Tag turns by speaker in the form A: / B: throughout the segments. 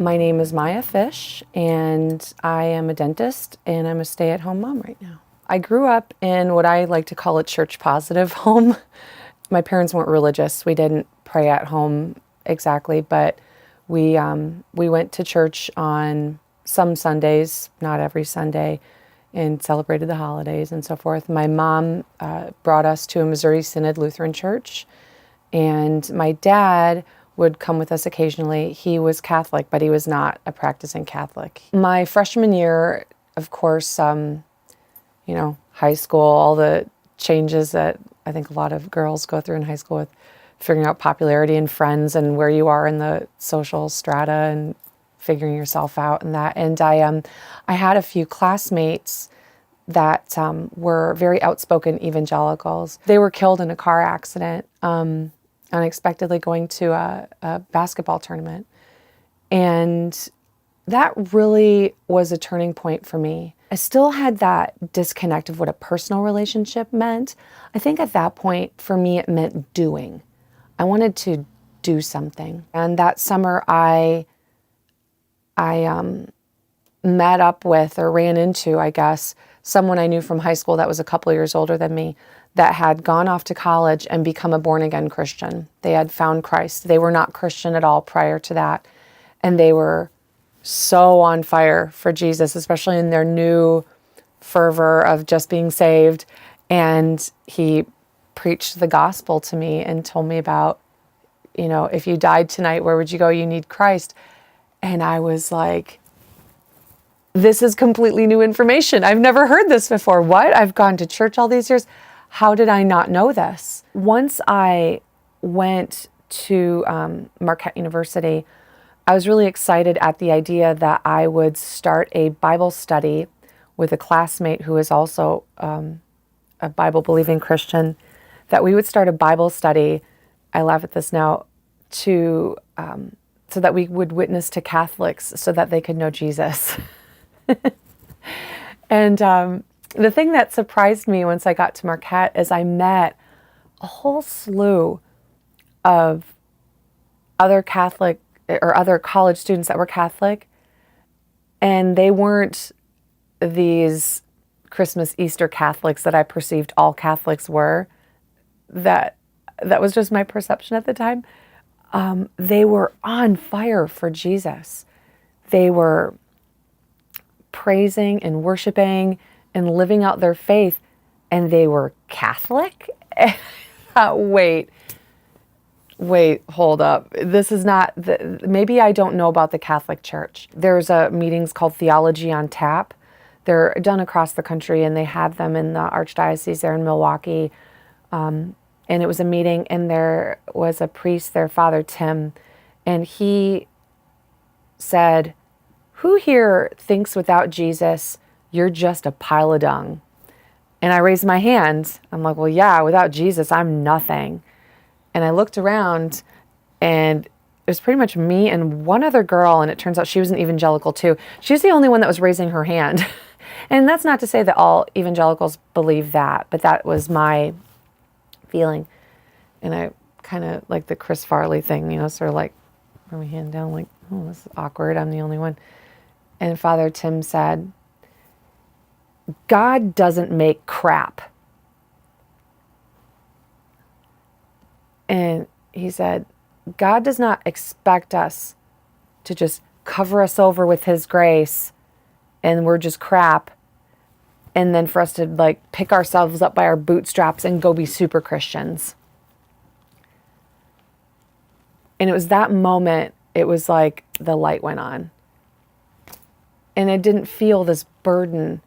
A: My name is Maija Fish, and I am a dentist, and I'm a stay-at-home mom right now. I grew up in what I like to call a church-positive home. My parents weren't religious. We didn't pray at home exactly, but we went to church on some Sundays, not every Sunday, and celebrated the holidays and so forth. My mom brought us to a Missouri Synod Lutheran church, and my dad would come with us occasionally. He was Catholic, but he was not a practicing Catholic. My freshman year, of course, high school, all the changes that I think a lot of girls go through in high school with figuring out popularity and friends and where you are in the social strata and figuring yourself out and that. And I had a few classmates that were very outspoken evangelicals. They were killed in a car accident, unexpectedly going to a basketball tournament. And that really was a turning point for me. I still had that disconnect of what a personal relationship meant. I think at that point, for me, it meant doing. I wanted to do something. And that summer, I met up with, or ran into, I guess, someone I knew from high school that was a couple years older than me, that had gone off to college and become a born-again Christian. They had found Christ. They were not Christian at all prior to that. And they were so on fire for Jesus, especially in their new fervor of just being saved. And he preached the gospel to me and told me about, if you died tonight, where would you go? You need Christ. And I was like, this is completely new information. I've never heard this before. What? I've gone to church all these years. How did I not know this? Once I went to Marquette University, I was really excited at the idea that I would start a Bible study with a classmate who is also a Bible-believing Christian, that we would start a Bible study, I laugh at this now, so that we would witness to Catholics so that they could know Jesus. And the thing that surprised me once I got to Marquette is I met a whole slew of other Catholic or other college students that were Catholic, and they weren't these Christmas, Easter Catholics that I perceived all Catholics were. That was just my perception at the time. They were on fire for Jesus. They were praising and worshiping and living out their faith, and they were Catholic? Wait, hold up. This is not, maybe I don't know about the Catholic Church. There's meetings called Theology on Tap. They're done across the country, and they have them in the Archdiocese there in Milwaukee. And it was a meeting, and there was a priest there, Father Tim, and he said, "Who here thinks without Jesus, you're just a pile of dung?" And I raised my hand. I'm like, well, yeah, without Jesus, I'm nothing. And I looked around, and it was pretty much me and one other girl, and it turns out she was an evangelical too. She was the only one that was raising her hand. And that's not to say that all evangelicals believe that, but that was my feeling. And I kind of like the Chris Farley thing, sort of like put my hand down like, oh, this is awkward. I'm the only one. And Father Tim said, "God doesn't make crap." And he said, God does not expect us to just cover us over with his grace and we're just crap, and then for us to pick ourselves up by our bootstraps and go be super Christians. And it was that moment, it was like the light went on. And I didn't feel this burden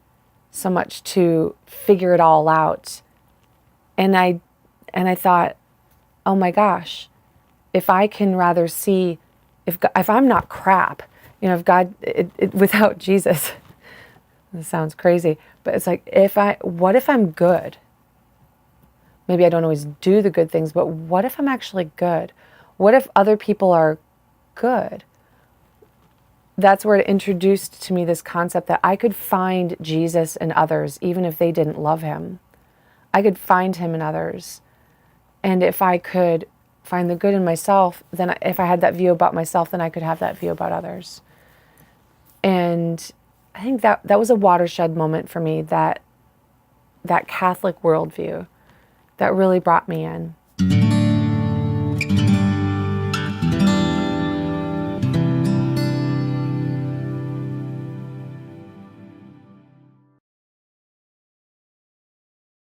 A: so much to figure it all out. And I thought, oh my gosh, if I can rather see, if I'm not crap, if God, without Jesus, this sounds crazy, but it's like, what if I'm good? Maybe I don't always do the good things, but what if I'm actually good? What if other people are good? That's where it introduced to me this concept that I could find Jesus in others, even if they didn't love him. I could find him in others. And if I could find the good in myself, then if I had that view about myself, then I could have that view about others. And I think that was a watershed moment for me, that Catholic worldview that really brought me in.